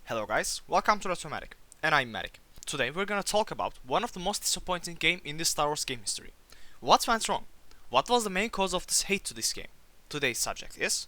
Hello guys, welcome to Automatic, and I'm Matic. Today we're gonna talk about one of the most disappointing game in the Star Wars game history. What went wrong? What was the main cause of this hate to this game? Today's subject is...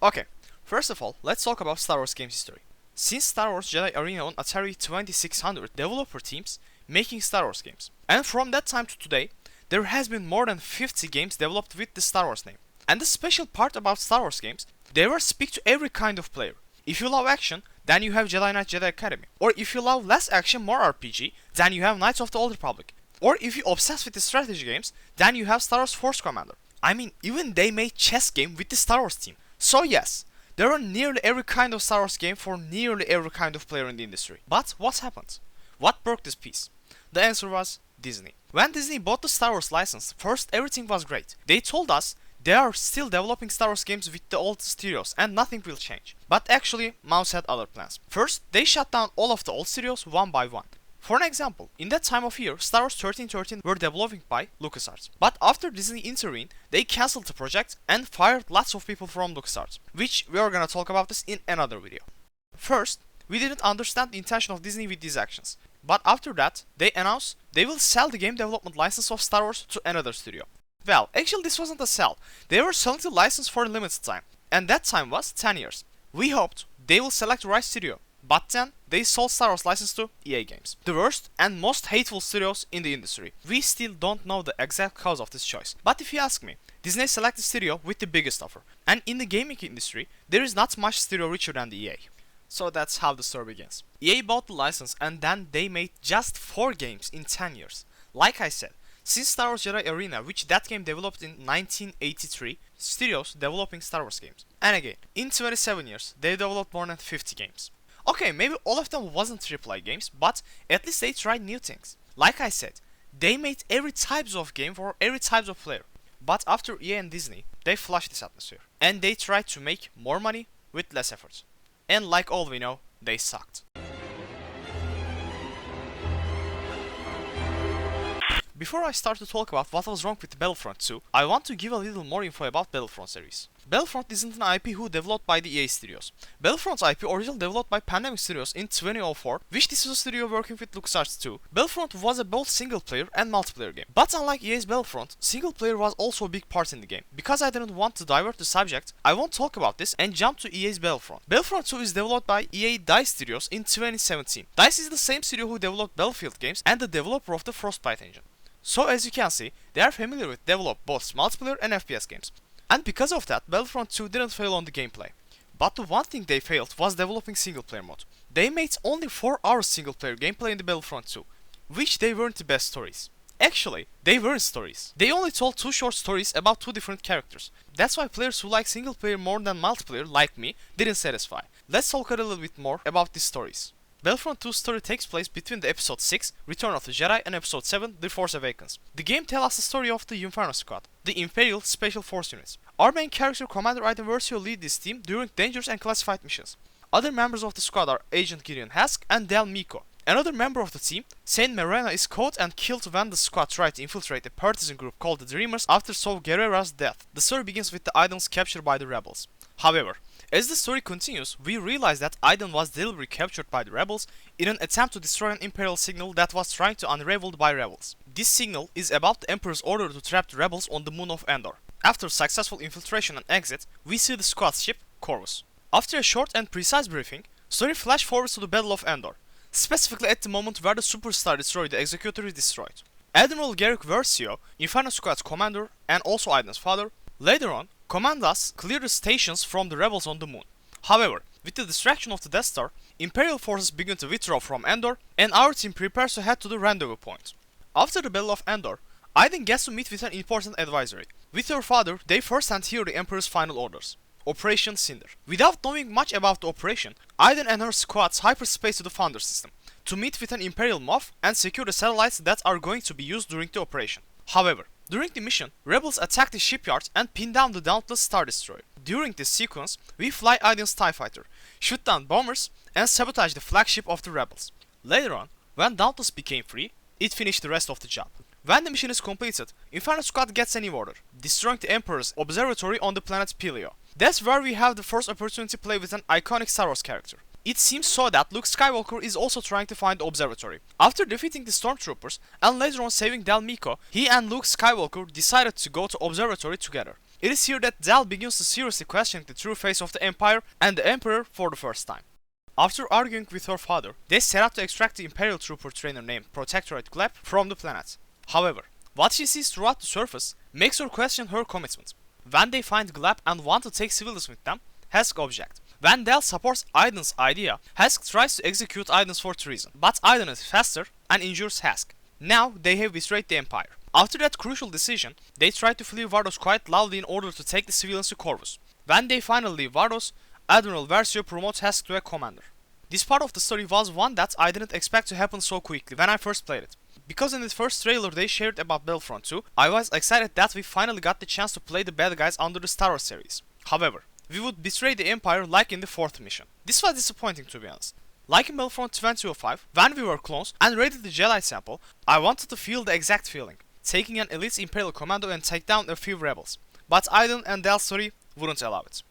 Okay, first of all, let's talk about Star Wars games history. Since Star Wars Jedi Arena on Atari 2600, developer teams making Star Wars games. And from that time to today, there has been more than 50 games developed with the Star Wars name. And the special part about Star Wars games, they were speak to every kind of player. If you love action, then you have Jedi Knight Jedi Academy. Or if you love less action, more RPG, then you have Knights of the Old Republic. Or if you obsess with the strategy games, then you have Star Wars Force Commander. I mean, even they made chess game with the Star Wars team. So yes, there are nearly every kind of Star Wars game for nearly every kind of player in the industry. But what happened? What broke this piece? The answer was Disney. When Disney bought the Star Wars license, first everything was great. They told us they are still developing Star Wars games with the old studios and nothing will change. But actually, Mouse had other plans. First, they shut down all of the old studios one by one. For an example, in that time of year, Star Wars 1313 were developing by LucasArts. But after Disney intervened, they cancelled the project and fired lots of people from LucasArts, which we are gonna talk about this in another video. First, we didn't understand the intention of Disney with these actions. But after that, they announced they will sell the game development license of Star Wars to another studio. Well, actually this wasn't a sell. They were selling the license for a limited time. And that time was 10 years. We hoped they will select the right studio. But then, they sold Star Wars license to EA Games. The worst and most hateful studios in the industry. We still don't know the exact cause of this choice. But if you ask me, Disney selected the studio with the biggest offer. And in the gaming industry, there is not much studio richer than the EA. So that's how the story begins. EA bought the license and then they made just 4 games in 10 years. Like I said, since Star Wars Jedi Arena, which that game developed in 1983, studios developing Star Wars games. And again, in 27 years, they developed more than 50 games. Okay, maybe all of them wasn't AAA games, but at least they tried new things. Like I said, they made every types of game for every types of player. But after EA and Disney, they flushed this atmosphere. And they tried to make more money with less effort. And like all we know, they sucked. Before I start to talk about what was wrong with Battlefront 2, I want to give a little more info about Battlefront series. Battlefront isn't an IP who developed by the EA studios. Battlefront's IP originally developed by Pandemic Studios in 2004, which this is a studio working with LucasArts too. Battlefront was a both single player and multiplayer game. But unlike EA's Battlefront, single player was also a big part in the game. Because I didn't want to divert the subject, I won't talk about this and jump to EA's Battlefront. Battlefront 2 is developed by EA DICE Studios in 2017. DICE is the same studio who developed Battlefield games and the developer of the Frostbite engine. So as you can see, they are familiar with develop both multiplayer and FPS games. And because of that, Battlefront 2 didn't fail on the gameplay. But the one thing they failed was developing single player mode. They made only 4 hours single player gameplay in the Battlefront 2, which they weren't the best stories. Actually, they weren't stories. They only told 2 short stories about 2 different characters. That's why players who like single player more than multiplayer, like me, didn't satisfy. Let's talk a little bit more about these stories. Battlefront 2's story takes place between the Episode 6, Return of the Jedi, and Episode 7, The Force Awakens. The game tells us the story of the Inferno Squad, the Imperial Special Force units. Our main character, Commander Iden Versio, lead this team during dangerous and classified missions. Other members of the squad are Agent Gideon Hask and Del Miko. Another member of the team, Saint Marina, is caught and killed when the squad tried to infiltrate a partisan group called the Dreamers after Saw Gerrera's death. The story begins with the Iden's capture by the rebels. However, as the story continues, we realize that Iden was deliberately captured by the rebels in an attempt to destroy an Imperial signal that was trying to unravel by rebels. This signal is about the Emperor's order to trap the rebels on the moon of Endor. After successful infiltration and exit, we see the squad's ship, Corvus. After a short and precise briefing, story flash forwards to the Battle of Endor, specifically at the moment where the Superstar Destroyer the Executor is destroyed. Admiral Garrick Versio, Inferno Squad's commander and also Iden's father, later on command us clear the stations from the rebels on the moon. However, with the distraction of the Death Star, Imperial forces begin to withdraw from Endor and our team prepares to head to the rendezvous point. After the Battle of Endor, Iden gets to meet with an important advisory. With her father, they first-hand hear the Emperor's final orders. Operation Cinder. Without knowing much about the operation, Iden and her squads hyperspace to the Founder system to meet with an Imperial MOF and secure the satellites that are going to be used during the operation. However, during the mission, rebels attack the shipyard and pin down the Dauntless Star Destroyer. During this sequence, we fly Iden's TIE Fighter, shoot down bombers, and sabotage the flagship of the rebels. Later on, when Dauntless became free, it finished the rest of the job. When the mission is completed, Inferno Squad gets a new order, destroying the Emperor's observatory on the planet Pelio. That's where we have the first opportunity to play with an iconic Star Wars character. It seems so that Luke Skywalker is also trying to find the observatory. After defeating the stormtroopers and later on saving Del Meeko, he and Luke Skywalker decided to go to observatory together. It is here that Del begins to seriously question the true face of the Empire and the Emperor for the first time. After arguing with her father, they set out to extract the Imperial trooper trainer named Protectorate Gleb from the planet. However, what she sees throughout the surface makes her question her commitment. When they find Gleb and want to take civilians with them, Hask objects. When Del supports Aiden's idea, Hask tries to execute Aiden for treason, but Aiden is faster and injures Hask. Now they have betrayed the Empire. After that crucial decision, they try to flee Vardos quite loudly in order to take the civilians to Corvus. When they finally leave Vardos, Admiral Versio promotes Hask to a commander. This part of the story was one that I didn't expect to happen so quickly when I first played it. Because in the first trailer they shared about Battlefront II, I was excited that we finally got the chance to play the bad guys under the Star Wars series. However, we would betray the Empire like in the 4th mission. This was disappointing, to be honest. Like in Battlefront 2005, when we were clones and raided the Jedi Temple, I wanted to feel the exact feeling, taking an elite Imperial commando and take down a few rebels. But Aiden and Del's story wouldn't allow it.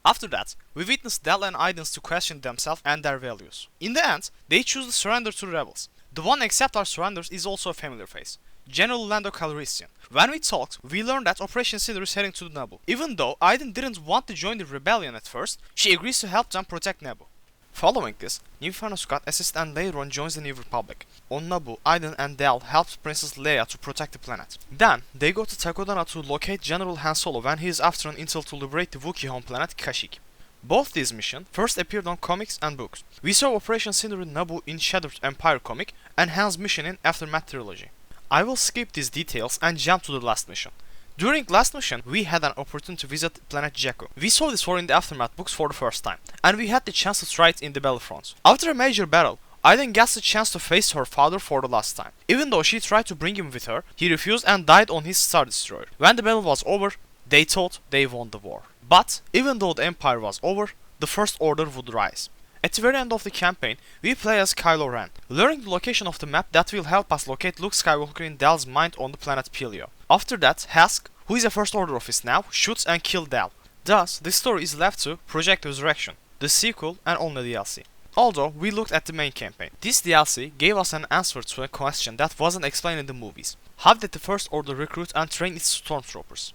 After that, we witnessed Del and Aiden's to question themselves and their values. In the end, they choose to surrender to the rebels. The one except our surrenders is also a familiar face, General Lando Calrissian. When we talked, we learned that Operation Cinder is heading to Naboo. Even though Aiden didn't want to join the rebellion at first, she agrees to help them protect Naboo. Following this, New Inferno Squad assists and later on joins the New Republic. On Naboo, Aiden and Del help Princess Leia to protect the planet. Then, they go to Takodana to locate General Han Solo when he is after an intel to liberate the Wookiee home planet Kashyyyk. Both these missions first appeared on comics and books. We saw Operation Cinder in Naboo in Shattered Empire comic and Han's mission in Aftermath trilogy. I will skip these details and jump to the last mission. During last mission, we had an opportunity to visit planet Jakku. We saw this war in the Aftermath books for the first time, and we had the chance to try it in the Battlefront. After a major battle, Aiden gets the chance to face her father for the last time. Even though she tried to bring him with her, he refused and died on his Star Destroyer. When the battle was over, they thought they won the war. But, even though the Empire was over, the First Order would rise. At the very end of the campaign, we play as Kylo Ren, learning the location of the map that will help us locate Luke Skywalker in Del's mind on the planet Pelio. After that, Hask, who is a First Order officer now, shoots and kills Del. Thus, the story is left to Project Resurrection, the sequel and only DLC. Although, we looked at the main campaign. This DLC gave us an answer to a question that wasn't explained in the movies. How did the First Order recruit and train its stormtroopers?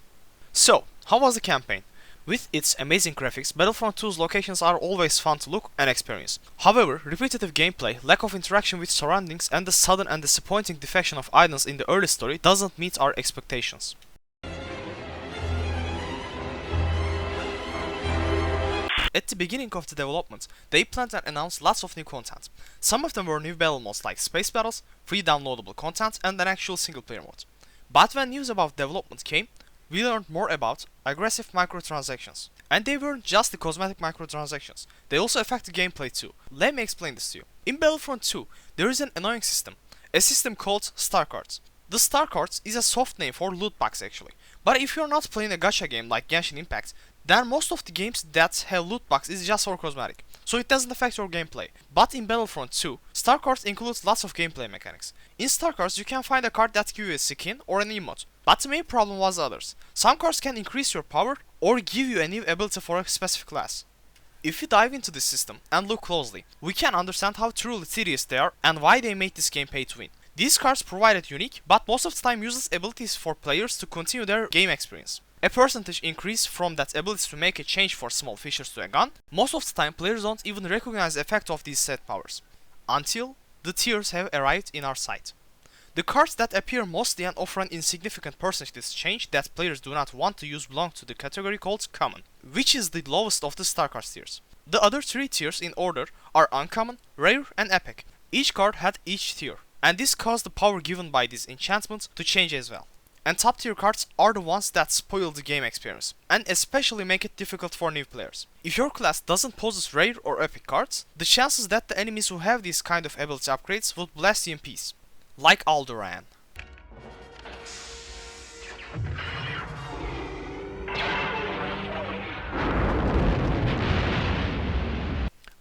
So, how was the campaign? With its amazing graphics, Battlefront 2's locations are always fun to look and experience. However, repetitive gameplay, lack of interaction with surroundings, and the sudden and disappointing defection of Aiden in the early story doesn't meet our expectations. At the beginning of the development, they planned and announced lots of new content. Some of them were new battle modes like space battles, free downloadable content, and an actual single player mode. But when news about development came, we learned more about aggressive microtransactions. And they weren't just the cosmetic microtransactions, they also affect the gameplay too. Let me explain this to you. In Battlefront 2, there is an annoying system, a system called Star Cards. The Star Cards is a soft name for loot box actually, but if you're not playing a gacha game like Genshin Impact, then most of the games that have loot box is just for cosmetic, so it doesn't affect your gameplay. But in Battlefront 2, Star Cards includes lots of gameplay mechanics. In Star Cards you can find a card that gives you a skin or an emote, but the main problem was others. Some cards can increase your power or give you a new ability for a specific class. If we dive into this system and look closely, we can understand how truly tedious they are and why they made this game pay to win. These cards provided unique, but most of the time useless abilities for players to continue their game experience. A percentage increase from that ability to make a change for small features to a gun. Most of the time players don't even recognize the effect of these set powers, until the tiers have arrived in our sight. The cards that appear mostly and offer an insignificant percentage change that players do not want to use belong to the category called Common, which is the lowest of the Star Cards tiers. The other three tiers in order are Uncommon, Rare and Epic. Each card had each tier, and this caused the power given by these enchantments to change as well. And top tier cards are the ones that spoil the game experience, and especially make it difficult for new players. If your class doesn't possess rare or epic cards, the chances that the enemies who have these kind of ability upgrades will blast you in peace. Like Alderaan.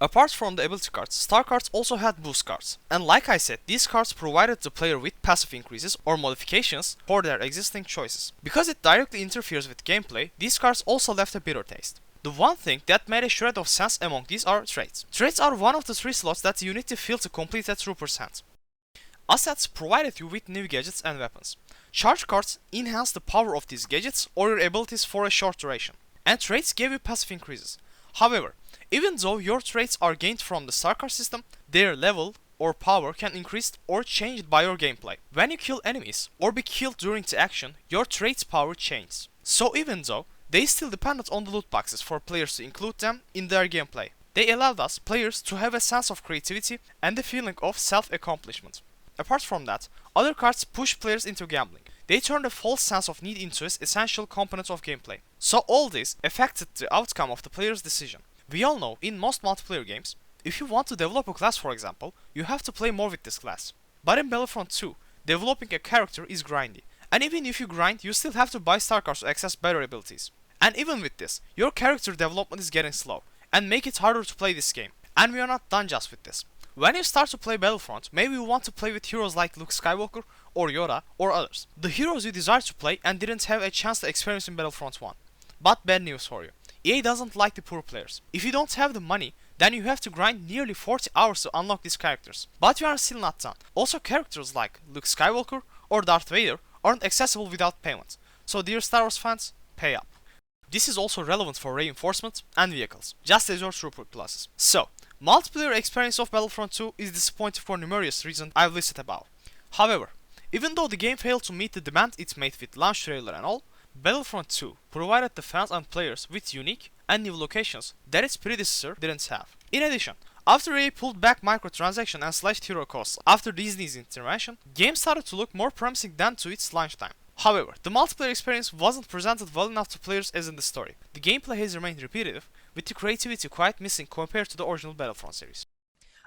Apart from the ability cards, star cards also had boost cards. And like I said, these cards provided the player with passive increases or modifications for their existing choices. Because it directly interferes with gameplay, these cards also left a bitter taste. The one thing that made a shred of sense among these are traits. Traits are one of the 3 slots that you need to fill to complete a trooper's hand. Assets provided you with new gadgets and weapons. Charge cards enhance the power of these gadgets or your abilities for a short duration. And traits gave you passive increases. However, even though your traits are gained from the star card system, their level or power can increase or changed by your gameplay. When you kill enemies or be killed during the action, your traits power changes. So even though they still depended on the loot boxes for players to include them in their gameplay, they allowed us players to have a sense of creativity and the feeling of self-accomplishment. Apart from that, other cards push players into gambling. They turned a false sense of need into an essential component of gameplay. So all this affected the outcome of the player's decision. We all know in most multiplayer games, if you want to develop a class for example, you have to play more with this class. But in Battlefront 2, developing a character is grindy. And even if you grind, you still have to buy star cards to access better abilities. And even with this, your character development is getting slow, and make it harder to play this game. And we are not done just with this. When you start to play Battlefront, maybe you want to play with heroes like Luke Skywalker, or Yoda, or others. The heroes you desire to play and didn't have a chance to experience in Battlefront 1. But bad news for you. EA doesn't like the poor players. If you don't have the money, then you have to grind nearly 40 hours to unlock these characters. But you are still not done. Also characters like Luke Skywalker or Darth Vader aren't accessible without payment. So dear Star Wars fans, pay up. This is also relevant for reinforcement and vehicles, just as your throughput pluses. So, multiplayer experience of Battlefront 2 is disappointing for numerous reasons I've listed above. However, even though the game failed to meet the demand it made with launch trailer and all, Battlefront 2 provided the fans and players with unique and new locations that its predecessor didn't have. In addition, after EA pulled back microtransaction and slashed hero costs after Disney's intervention, games started to look more promising than to its launch time. However, the multiplayer experience wasn't presented well enough to players as in the story. The gameplay has remained repetitive, with the creativity quite missing compared to the original Battlefront series.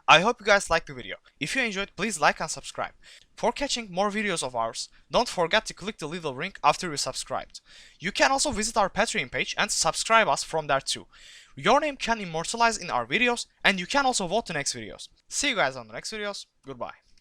I hope you guys liked the video. If you enjoyed, please like and subscribe. For catching more videos of ours, don't forget to click the little ring after you subscribed. You can also visit our Patreon page and subscribe us from there too. Your name can immortalize in our videos, and you can also vote the next videos. See you guys on the next videos. Goodbye.